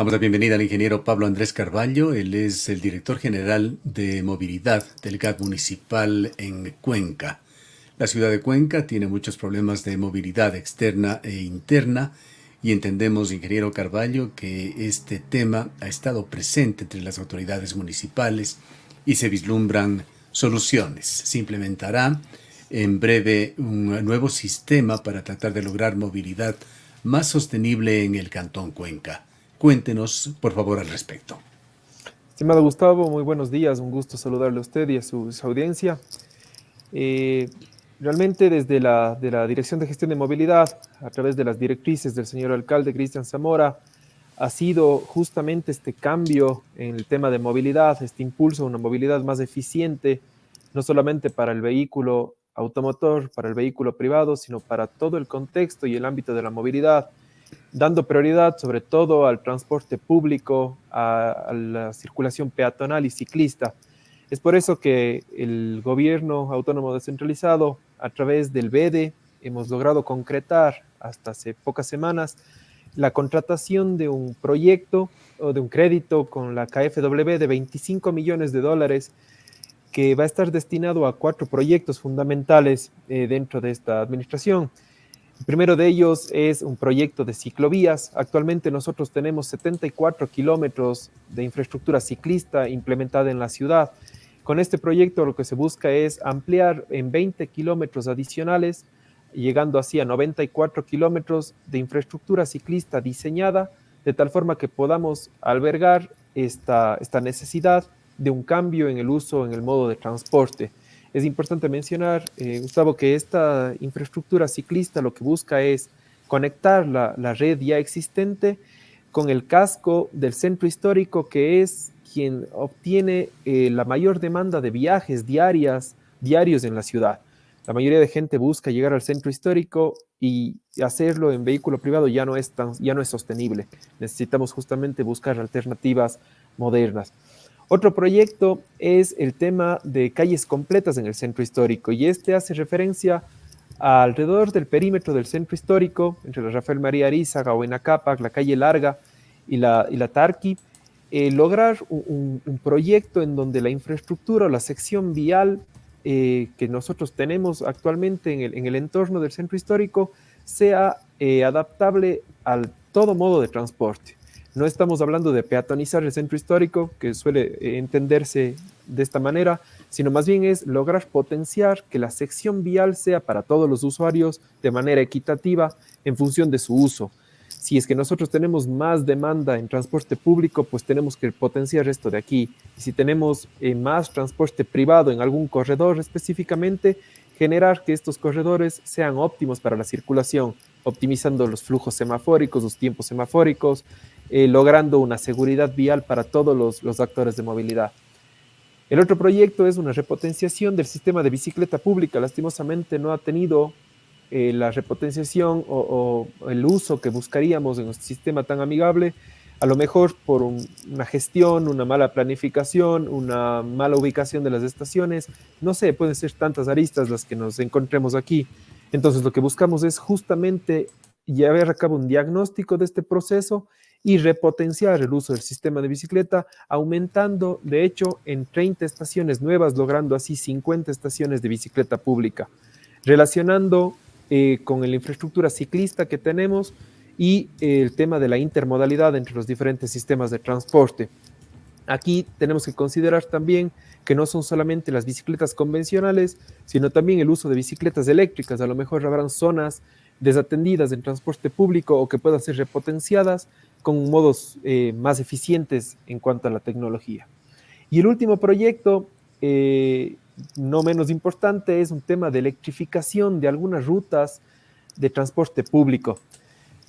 Damos la bienvenida al ingeniero Pablo Andrés Carvalho. Él es el director general de movilidad del GAT municipal en Cuenca. La ciudad de Cuenca tiene muchos problemas de movilidad externa e interna y entendemos, ingeniero Carvalho, que este tema ha estado presente entre las autoridades municipales y se vislumbran soluciones. Se implementará en breve un nuevo sistema para tratar de lograr movilidad más sostenible en el Cantón Cuenca. Cuéntenos, por favor, al respecto. Estimado Gustavo, muy buenos días, un gusto saludarle a usted y a su audiencia. Eh, Realmente de la Dirección de Gestión de Movilidad, a través de las directrices del señor alcalde Cristian Zamora, ha sido justamente este cambio en el tema de movilidad, este impulso a una movilidad más eficiente, no solamente para el vehículo automotor, para el vehículo privado, sino para todo el contexto y el ámbito de la movilidad, dando prioridad sobre todo al transporte público, a la circulación peatonal y ciclista. Es por eso que el gobierno autónomo descentralizado, a través del BEDE, hemos logrado concretar hasta hace pocas semanas la contratación de un proyecto o de un crédito con la KfW de 25 millones de dólares que va a estar destinado a 4 proyectos fundamentales dentro de esta administración. El primero de ellos es un proyecto de ciclovías. Actualmente nosotros tenemos 74 kilómetros de infraestructura ciclista implementada en la ciudad. Con este proyecto lo que se busca es ampliar en 20 kilómetros adicionales, llegando así a 94 kilómetros de infraestructura ciclista diseñada, de tal forma que podamos albergar esta necesidad de un cambio en el uso, en el modo de transporte. Es importante mencionar, Gustavo, que esta infraestructura ciclista lo que busca es conectar la red ya existente con el casco del centro histórico, que es quien obtiene la mayor demanda de viajes diarios en la ciudad. La mayoría de gente busca llegar al centro histórico y hacerlo en vehículo privado ya no es sostenible. Necesitamos justamente buscar alternativas modernas. Otro proyecto es el tema de calles completas en el centro histórico, y este hace referencia a alrededor del perímetro del centro histórico, entre la Rafael María Arizaga o Cápac, la calle Larga y la Tarqui, lograr un proyecto en donde la infraestructura o la sección vial que nosotros tenemos actualmente en el entorno del centro histórico sea adaptable a todo modo de transporte. No estamos hablando de peatonizar el centro histórico, que suele entenderse de esta manera, sino más bien es lograr potenciar que la sección vial sea para todos los usuarios de manera equitativa en función de su uso. Si es que nosotros tenemos más demanda en transporte público, pues tenemos que potenciar esto de aquí. Y si tenemos más transporte privado en algún corredor específicamente, generar que estos corredores sean óptimos para la circulación, optimizando los flujos semafóricos, los tiempos semafóricos, logrando una seguridad vial para todos los actores de movilidad. El otro proyecto es una repotenciación del sistema de bicicleta pública. Lastimosamente no ha tenido la repotenciación o el uso que buscaríamos en un sistema tan amigable, a lo mejor por una gestión, una mala planificación, una mala ubicación de las estaciones, no sé, pueden ser tantas aristas las que nos encontremos aquí. Entonces lo que buscamos es justamente llevar a cabo un diagnóstico de este proceso y repotenciar el uso del sistema de bicicleta, aumentando, de hecho, en 30 estaciones nuevas, logrando así 50 estaciones de bicicleta pública, relacionando con la infraestructura ciclista que tenemos y el tema de la intermodalidad entre los diferentes sistemas de transporte. Aquí tenemos que considerar también que no son solamente las bicicletas convencionales, sino también el uso de bicicletas eléctricas. A lo mejor habrán zonas desatendidas en transporte público o que puedan ser repotenciadas con modos más eficientes en cuanto a la tecnología. Y el último proyecto, no menos importante, es un tema de electrificación de algunas rutas de transporte público.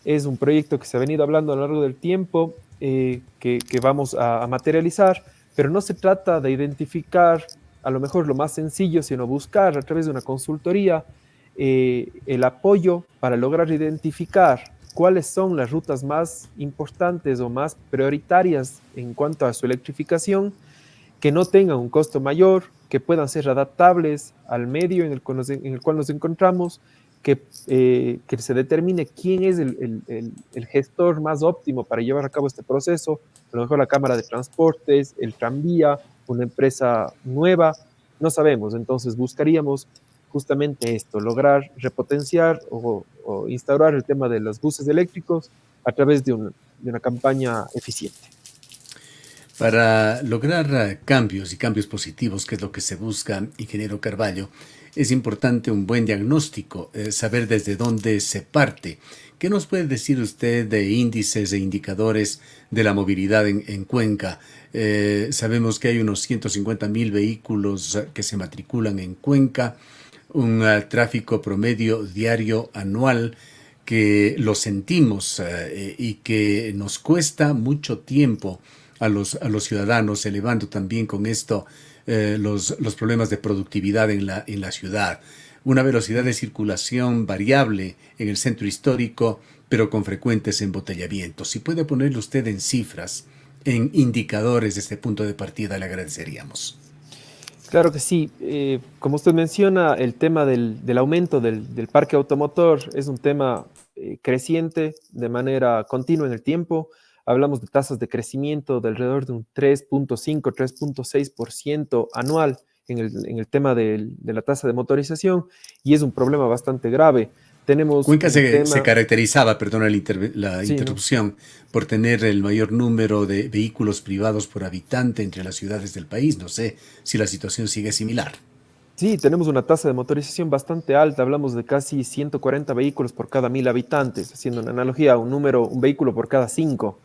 Es un proyecto que se ha venido hablando a lo largo del tiempo, que vamos a materializar, pero no se trata de identificar a lo mejor lo más sencillo, sino buscar a través de una consultoría el apoyo para lograr identificar cuáles son las rutas más importantes o más prioritarias en cuanto a su electrificación, que no tengan un costo mayor, que puedan ser adaptables al medio en el cual nos encontramos, que se determine quién es el gestor más óptimo para llevar a cabo este proceso, a lo mejor la Cámara de Transportes, el tranvía, una empresa nueva, no sabemos. Entonces buscaríamos justamente esto, lograr repotenciar o instaurar el tema de los buses eléctricos a través de una campaña eficiente. Para lograr cambios y cambios positivos, que es lo que se busca, ingeniero Carballo, es importante un buen diagnóstico, saber desde dónde se parte. ¿Qué nos puede decir usted de índices e indicadores de la movilidad en Cuenca? Sabemos que hay unos 150.000 vehículos que se matriculan en Cuenca, un tráfico promedio diario anual que lo sentimos y que nos cuesta mucho tiempo a los ciudadanos, elevando también con esto los problemas de productividad en la ciudad. Una velocidad de circulación variable en el centro histórico, pero con frecuentes embotellamientos. Si puede ponerle usted en cifras, en indicadores de este punto de partida, le agradeceríamos. Claro que sí. Como usted menciona, el tema del aumento del parque automotor es un tema creciente de manera continua en el tiempo. Hablamos de tasas de crecimiento de alrededor de un 3.5, 3.6% anual en el tema de la tasa de motorización, y es un problema bastante grave. Tenemos Cuenca un se tema, caracterizaba, perdona la sí, ¿no? interrupción, por tener el mayor número de vehículos privados por habitante entre las ciudades del país. No sé si la situación sigue similar. Sí, tenemos una tasa de motorización bastante alta. Hablamos de casi 140 vehículos por cada 1.000 habitantes, haciendo una analogía, un vehículo por cada 5,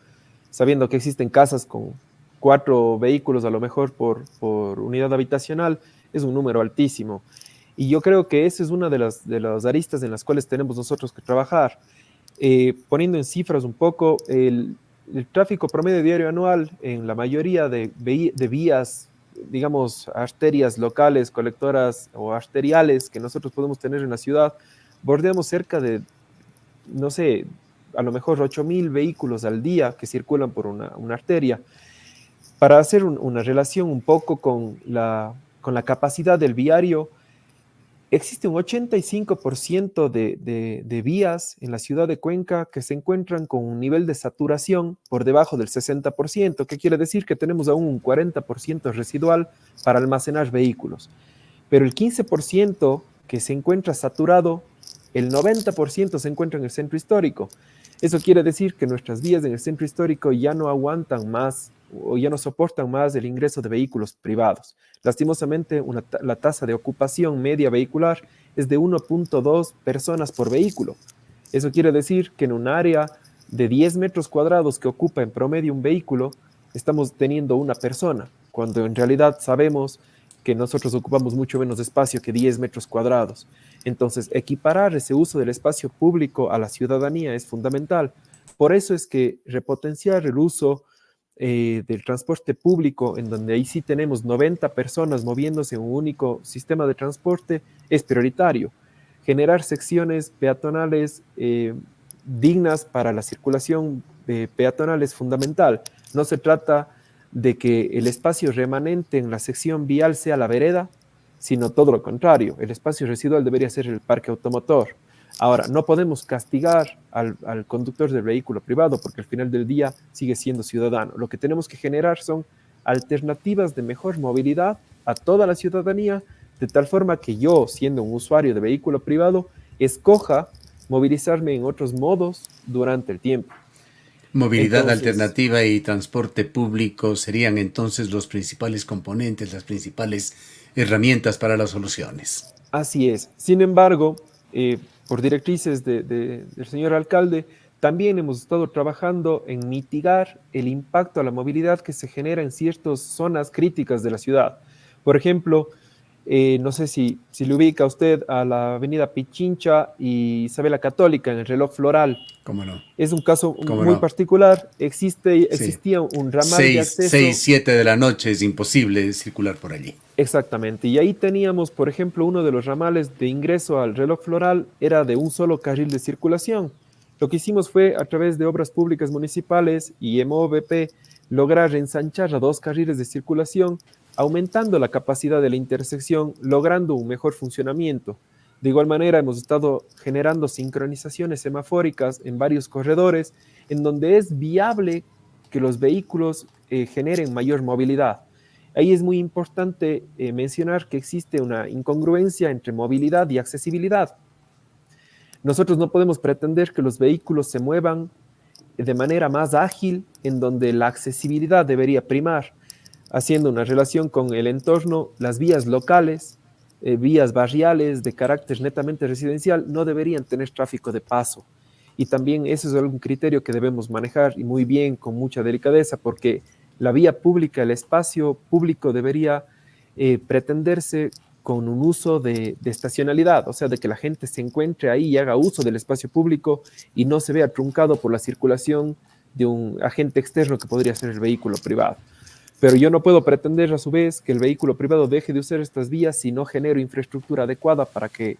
sabiendo que existen casas con 4 vehículos a lo mejor por unidad habitacional. Es un número altísimo. Y yo creo que esa es una de las aristas en las cuales tenemos nosotros que trabajar. Poniendo en cifras un poco, el tráfico promedio diario anual en la mayoría de vías, digamos, arterias locales, colectoras o arteriales que nosotros podemos tener en la ciudad, bordeamos cerca de, no sé, a lo mejor 8.000 vehículos al día que circulan por una arteria. Para hacer una relación un poco con la capacidad del viario, existe un 85% de vías en la ciudad de Cuenca que se encuentran con un nivel de saturación por debajo del 60%, que quiere decir que tenemos aún un 40% residual para almacenar vehículos. Pero el 15% que se encuentra saturado, el 90% se encuentra en el centro histórico. Eso quiere decir que nuestras vías en el centro histórico ya no aguantan más o ya no soportan más el ingreso de vehículos privados. Lastimosamente, la tasa de ocupación media vehicular es de 1.2 personas por vehículo. Eso quiere decir que en un área de 10 metros cuadrados que ocupa en promedio un vehículo, estamos teniendo una persona, cuando en realidad sabemos que nosotros ocupamos mucho menos espacio que 10 metros cuadrados. Entonces, equiparar ese uso del espacio público a la ciudadanía es fundamental. Por eso es que repotenciar el uso del transporte público, en donde ahí sí tenemos 90 personas moviéndose en un único sistema de transporte, es prioritario. Generar secciones peatonales dignas para la circulación peatonal es fundamental. No se trata de que el espacio remanente en la sección vial sea la vereda, sino todo lo contrario. El espacio residual debería ser el parque automotor. Ahora, no podemos castigar al conductor del vehículo privado porque al final del día sigue siendo ciudadano. Lo que tenemos que generar son alternativas de mejor movilidad a toda la ciudadanía, de tal forma que yo, siendo un usuario de vehículo privado, escoja movilizarme en otros modos durante el tiempo. Movilidad Entonces, alternativa y transporte público serían entonces los principales componentes, las principales herramientas para las soluciones. así es. Sin embargo, por directrices del señor alcalde, también hemos estado trabajando en mitigar el impacto a la movilidad que se genera en ciertas zonas críticas de la ciudad. Por ejemplo, no sé si le ubica usted a la avenida Pichincha y Isabela Católica en el reloj floral. ¿Cómo no? Es un caso ¿Cómo muy no? particular. Sí. Existía un ramal de 6, acceso. 7 de la noche es imposible circular por allí. Exactamente. Y ahí teníamos, por ejemplo, uno de los ramales de ingreso al reloj floral era de un solo carril de circulación. Lo que hicimos fue, a través de obras públicas municipales y MOVP, lograr ensanchar a 2 carriles de circulación, aumentando la capacidad de la intersección, logrando un mejor funcionamiento. De igual manera, hemos estado generando sincronizaciones semafóricas en varios corredores en donde es viable que los vehículos generen mayor movilidad. Ahí es muy importante mencionar que existe una incongruencia entre movilidad y accesibilidad. Nosotros no podemos pretender que los vehículos se muevan de manera más ágil en donde la accesibilidad debería primar, haciendo una relación con el entorno, las vías locales, vías barriales de carácter netamente residencial no deberían tener tráfico de paso. Y también eso es algún criterio que debemos manejar y muy bien, con mucha delicadeza, porque la vía pública, el espacio público debería pretenderse con un uso de estacionalidad, o sea, de que la gente se encuentre ahí y haga uso del espacio público y no se vea truncado por la circulación de un agente externo que podría ser el vehículo privado. Pero yo no puedo pretender a su vez que el vehículo privado deje de usar estas vías si no genero infraestructura adecuada para que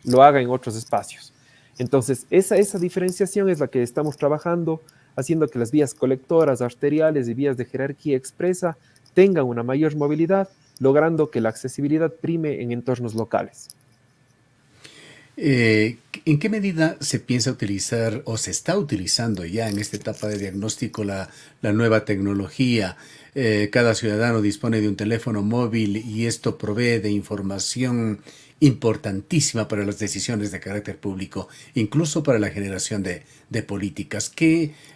lo haga en otros espacios. Entonces, esa diferenciación es la que estamos trabajando, haciendo que las vías colectoras, arteriales y vías de jerarquía expresa tengan una mayor movilidad, logrando que la accesibilidad prime en entornos locales. ¿En qué medida se piensa utilizar o se está utilizando ya en esta etapa de diagnóstico la nueva tecnología? Cada ciudadano dispone de un teléfono móvil y esto provee de información importantísima para las decisiones de carácter público, incluso para la generación de políticas.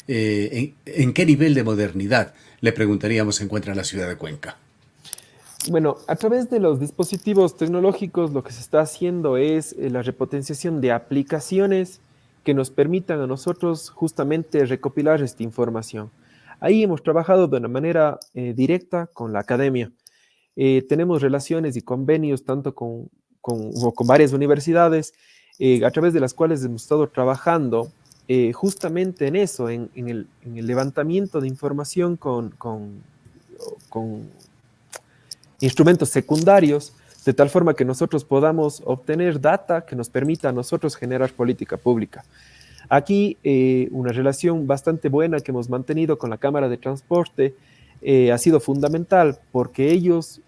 ¿En qué nivel de modernidad, le preguntaríamos, se encuentra la ciudad de Cuenca? Bueno, a través de los dispositivos tecnológicos lo que se está haciendo es la repotenciación de aplicaciones que nos permitan a nosotros justamente recopilar esta información. Ahí hemos trabajado de una manera directa con la academia. Tenemos relaciones y convenios tanto con varias universidades a través de las cuales hemos estado trabajando justamente en eso, en el levantamiento de información con instrumentos secundarios, de tal forma que nosotros podamos obtener data que nos permita a nosotros generar política pública. Aquí una relación bastante buena que hemos mantenido con la Cámara de Transporte ha sido fundamental porque ellos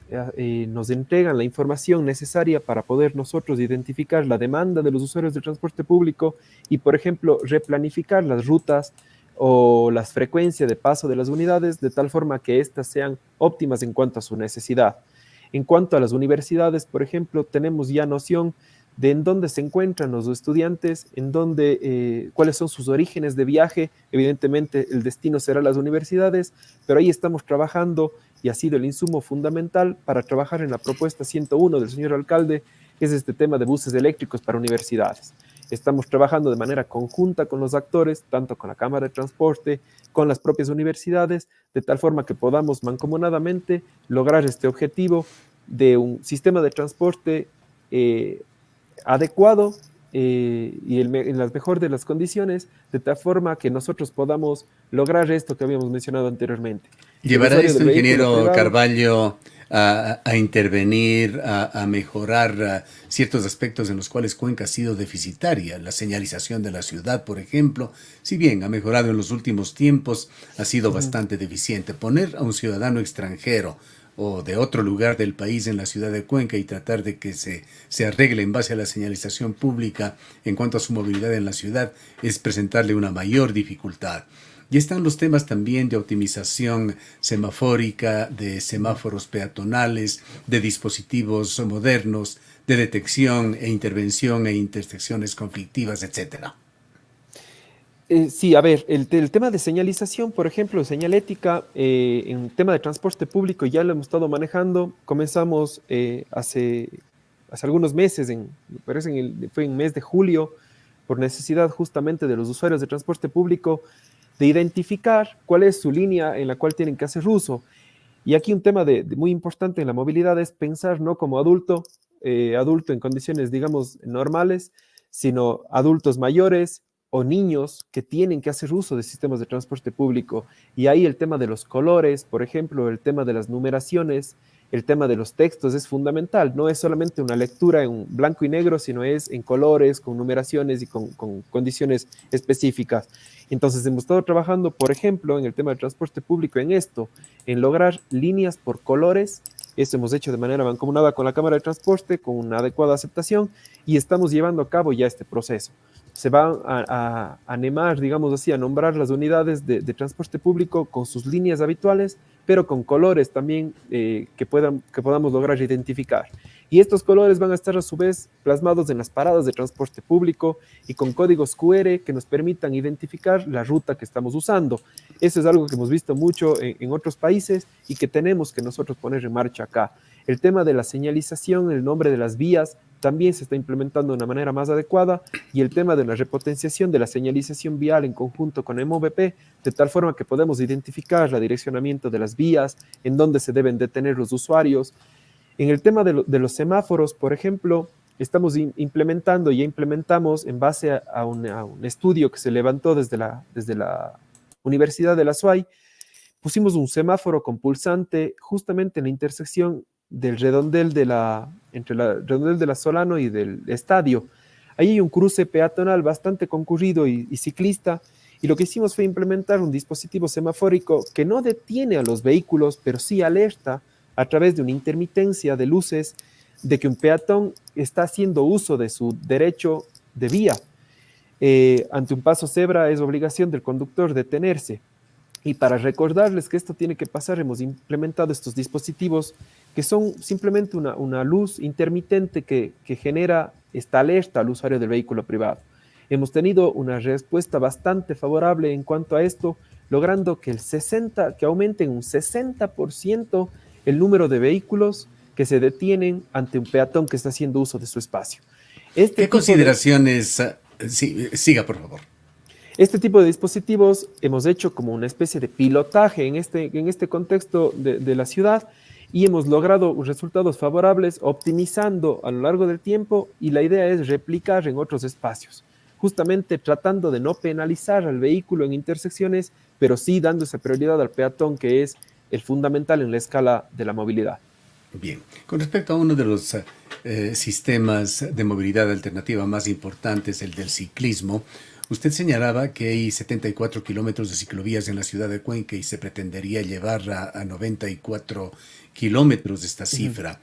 nos entregan la información necesaria para poder nosotros identificar la demanda de los usuarios del transporte público y, por ejemplo, replanificar las rutas o las frecuencias de paso de las unidades de tal forma que éstas sean óptimas en cuanto a su necesidad. En cuanto a las universidades, por ejemplo, tenemos ya noción de en dónde se encuentran los estudiantes, en dónde, cuáles son sus orígenes de viaje. Evidentemente, el destino será las universidades, pero ahí estamos trabajando y ha sido el insumo fundamental para trabajar en la propuesta 101 del señor alcalde, que es este tema de buses eléctricos para universidades. Estamos trabajando de manera conjunta con los actores, tanto con la Cámara de Transporte, con las propias universidades, de tal forma que podamos mancomunadamente lograr este objetivo de un sistema de transporte adecuado y en las mejor de las condiciones, de tal forma que nosotros podamos lograr esto que habíamos mencionado anteriormente. ¿Llevará esto, ingeniero Carvalho, a intervenir, a mejorar ciertos aspectos en los cuales Cuenca ha sido deficitaria? La señalización de la ciudad, por ejemplo, si bien ha mejorado en los últimos tiempos, ha sido bastante deficiente. Poner a un ciudadano extranjero o de otro lugar del país en la ciudad de Cuenca y tratar de que se arregle en base a la señalización pública en cuanto a su movilidad en la ciudad es presentarle una mayor dificultad. Y están los temas también de optimización semafórica, de semáforos peatonales, de dispositivos modernos, de detección e intervención e intersecciones conflictivas, etcétera. Sí, a ver, el tema de señalización, por ejemplo, señalética, en tema de transporte público ya lo hemos estado manejando. Comenzamos hace algunos meses, me parece fue en el mes de julio, por necesidad justamente de los usuarios de transporte público, de identificar cuál es su línea en la cual tienen que hacer uso. Y aquí un tema muy importante en la movilidad es pensar no como adulto, adulto en condiciones, digamos, normales, sino adultos mayores o niños que tienen que hacer uso de sistemas de transporte público. Y ahí el tema de los colores, por ejemplo, el tema de las numeraciones, el tema de los textos es fundamental. No es solamente una lectura en blanco y negro, sino es en colores, con numeraciones y con condiciones específicas. Entonces hemos estado trabajando, por ejemplo, en el tema del transporte público en esto, en lograr líneas por colores Esto hemos hecho de manera mancomunada con la Cámara de Transporte, con una adecuada aceptación, y estamos llevando a cabo ya este proceso. Se van a animar, digamos así, a nombrar las unidades de transporte público con sus líneas habituales, pero con colores también que podamos lograr identificar. Y estos colores van a estar a su vez plasmados en las paradas de transporte público y con códigos QR que nos permitan identificar la ruta que estamos usando. Eso es algo que hemos visto mucho en otros países y que tenemos que nosotros poner en marcha acá. El tema de la señalización, el nombre de las vías, también se está implementando de una manera más adecuada, y el tema de la repotenciación de la señalización vial en conjunto con MVP, de tal forma que podemos identificar el direccionamiento de las vías, en dónde se deben detener los usuarios. En el tema de los semáforos, por ejemplo, estamos implementando, ya implementamos en base a un estudio que se levantó desde la Universidad de la SUAY. Pusimos un semáforo con pulsante justamente en la intersección del redondel entre el redondel de la Solano y del estadio. Ahí hay un cruce peatonal bastante concurrido y ciclista, y lo que hicimos fue implementar un dispositivo semafórico que no detiene a los vehículos, pero sí alerta a través de una intermitencia de luces de que un peatón está haciendo uso de su derecho de vía. Ante un paso cebra es obligación del conductor detenerse. Y para recordarles que esto tiene que pasar, hemos implementado estos dispositivos que son simplemente una luz intermitente que genera esta alerta al usuario del vehículo privado. Hemos tenido una respuesta bastante favorable en cuanto a esto, logrando que que aumente en un 60% el número de vehículos que se detienen ante un peatón que está haciendo uso de su espacio. ¿Qué consideraciones? Sí, siga, por favor. Este tipo de dispositivos hemos hecho como una especie de pilotaje en este contexto de la ciudad, y hemos logrado resultados favorables optimizando a lo largo del tiempo, y la idea es replicar en otros espacios, justamente tratando de no penalizar al vehículo en intersecciones, pero sí dando esa prioridad al peatón, que es el fundamental en la escala de la movilidad. Bien, con respecto a uno de los sistemas de movilidad alternativa más importantes, el del ciclismo, usted señalaba que hay 74 kilómetros de ciclovías en la ciudad de Cuenca y se pretendería llevar a 94 kilómetros de esta cifra.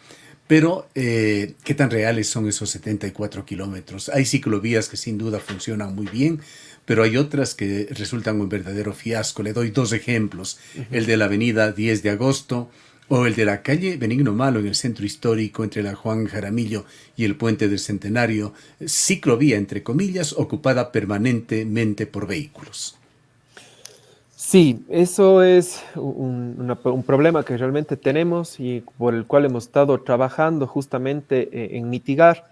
Pero, ¿qué tan reales son esos 74 kilómetros? Hay ciclovías que sin duda funcionan muy bien, pero hay otras que resultan un verdadero fiasco. Le doy dos ejemplos. El de la avenida 10 de agosto o el de la calle Benigno Malo en el centro histórico entre la Juan Jaramillo y el Puente del Centenario, ciclovía entre comillas, ocupada permanentemente por vehículos. Sí, eso es un problema que realmente tenemos y por el cual hemos estado trabajando justamente en mitigar.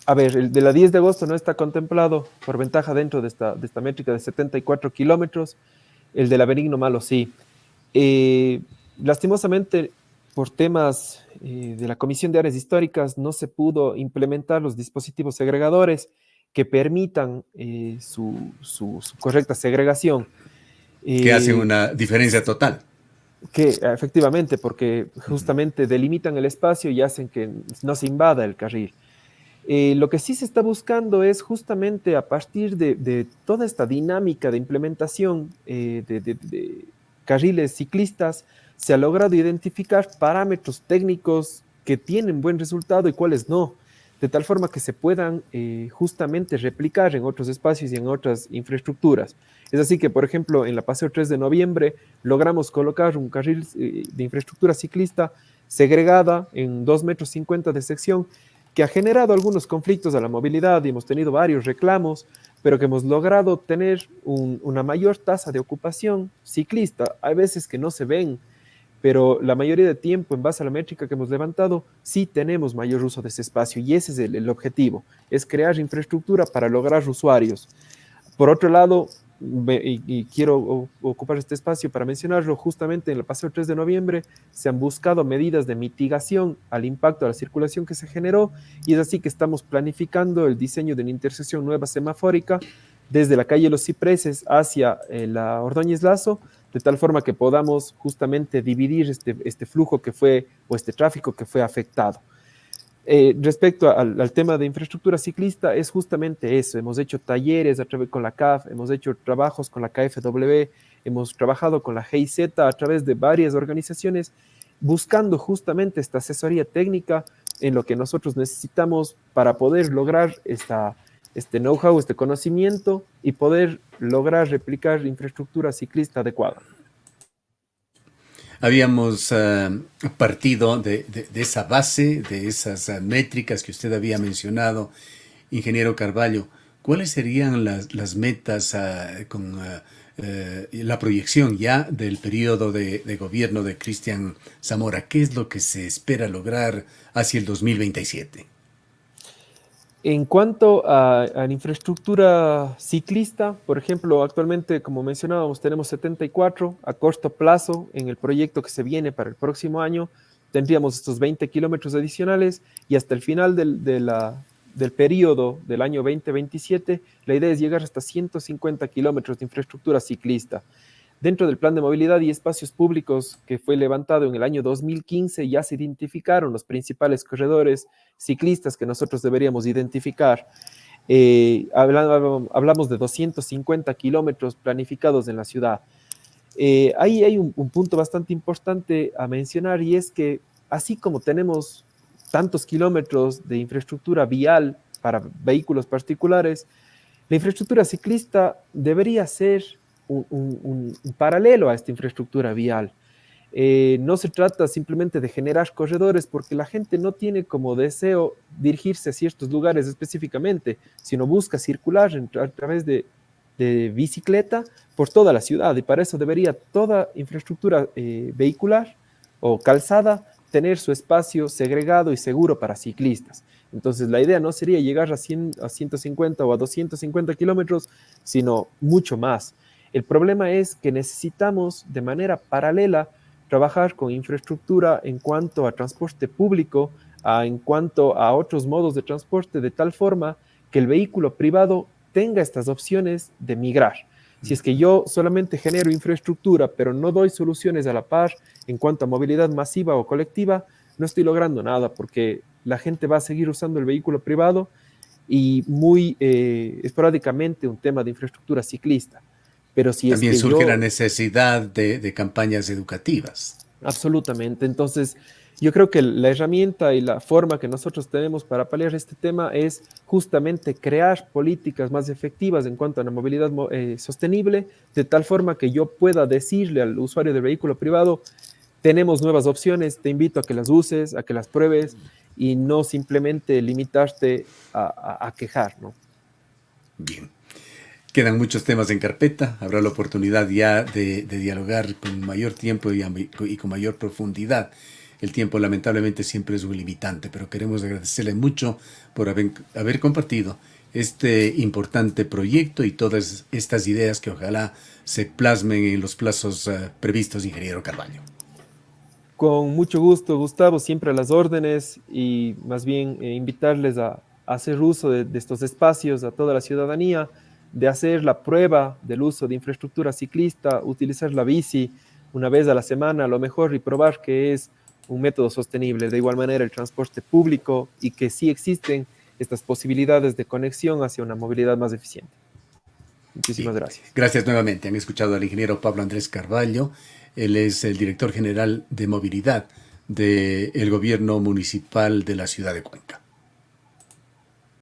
A ver, el de la 10 de agosto no está contemplado por ventaja dentro de esta métrica de 74 kilómetros. El de la Benigno Malo sí. Lastimosamente, por temas de la Comisión de Áreas Históricas, no se pudo implementar los dispositivos segregadores que permitan su correcta segregación. Que hacen una diferencia total. Que efectivamente, porque justamente delimitan el espacio y hacen que no se invada el carril. Lo que sí se está buscando es justamente a partir de toda esta dinámica de implementación de carriles ciclistas, se ha logrado identificar parámetros técnicos que tienen buen resultado y cuáles no, de tal forma que se puedan justamente replicar en otros espacios y en otras infraestructuras. Es así que, por ejemplo, en la Paseo 3 de Noviembre logramos colocar un carril de infraestructura ciclista segregada en 2,50 metros de sección, que ha generado algunos conflictos a la movilidad y hemos tenido varios reclamos, pero que hemos logrado tener una mayor tasa de ocupación ciclista. Hay veces que no se ven, pero la mayoría de tiempo, en base a la métrica que hemos levantado, sí tenemos mayor uso de ese espacio, y ese es el objetivo, es crear infraestructura para lograr usuarios. Por otro lado, y quiero ocupar este espacio para mencionarlo, justamente en el Paseo 3 de Noviembre se han buscado medidas de mitigación al impacto de la circulación que se generó, y es así que estamos planificando el diseño de una intersección nueva semafórica desde la calle Los Cipreses hacia la Ordóñez Lazo, de tal forma que podamos justamente dividir este flujo que fue, o este tráfico que fue afectado. Respecto al tema de infraestructura ciclista, es justamente eso. Hemos hecho talleres con la CAF, hemos hecho trabajos con la KfW, hemos trabajado con la GIZ a través de varias organizaciones buscando justamente esta asesoría técnica en lo que nosotros necesitamos para poder lograr este know-how, este conocimiento y poder lograr replicar infraestructura ciclista adecuada. Habíamos partido de esa base, de esas métricas que usted había mencionado, ingeniero Carvalho. ¿Cuáles serían las metas con la proyección ya del periodo de gobierno de Cristian Zamora? ¿Qué es lo que se espera lograr hacia el 2027? En cuanto a la infraestructura ciclista, por ejemplo, actualmente, como mencionábamos, tenemos 74 a corto plazo en el proyecto que se viene para el próximo año. Tendríamos estos 20 kilómetros adicionales y hasta el final del periodo del año 2027, la idea es llegar hasta 150 kilómetros de infraestructura ciclista. Dentro del Plan de Movilidad y Espacios Públicos que fue levantado en el año 2015, ya se identificaron los principales corredores ciclistas que nosotros deberíamos identificar. Hablamos de 250 kilómetros planificados en la ciudad. Ahí hay un punto bastante importante a mencionar, y es que así como tenemos tantos kilómetros de infraestructura vial para vehículos particulares, la infraestructura ciclista debería ser un paralelo a esta infraestructura vial. No se trata simplemente de generar corredores porque la gente no tiene como deseo dirigirse a ciertos lugares específicamente, sino busca circular a través de bicicleta por toda la ciudad, y para eso debería toda infraestructura vehicular o calzada tener su espacio segregado y seguro para ciclistas. Entonces la idea no sería llegar a 150 o a 250 kilómetros, sino mucho más. El problema es que necesitamos de manera paralela trabajar con infraestructura en cuanto a transporte público, en cuanto a otros modos de transporte, de tal forma que el vehículo privado tenga estas opciones de migrar. Si es que yo solamente genero infraestructura, pero no doy soluciones a la par en cuanto a movilidad masiva o colectiva, no estoy logrando nada, porque la gente va a seguir usando el vehículo privado y muy esporádicamente un tema de infraestructura ciclista. Pero si es También que surge yo... la necesidad de campañas educativas. Absolutamente. Entonces, yo creo que la herramienta y la forma que nosotros tenemos para paliar este tema es justamente crear políticas más efectivas en cuanto a la movilidad sostenible, de tal forma que yo pueda decirle al usuario del vehículo privado: tenemos nuevas opciones, te invito a que las uses, a que las pruebes, y no simplemente limitarte a quejar, ¿no? Bien. Quedan muchos temas en carpeta. Habrá la oportunidad ya de dialogar con mayor tiempo y con mayor profundidad. El tiempo lamentablemente siempre es un limitante, pero queremos agradecerle mucho por haber compartido este importante proyecto y todas estas ideas que ojalá se plasmen en los plazos previstos, ingeniero Carvalho. Con mucho gusto, Gustavo, siempre a las órdenes, y más bien invitarles a hacer uso de estos espacios a toda la ciudadanía, de hacer la prueba del uso de infraestructura ciclista, utilizar la bici una vez a la semana a lo mejor, y probar que es un método sostenible. De igual manera el transporte público, y que sí existen estas posibilidades de conexión hacia una movilidad más eficiente. Muchísimas Bien. gracias. Gracias nuevamente. Han escuchado al ingeniero Pablo Andrés Carvalho. Él es el director general de movilidad del gobierno municipal de la ciudad de Cuenca.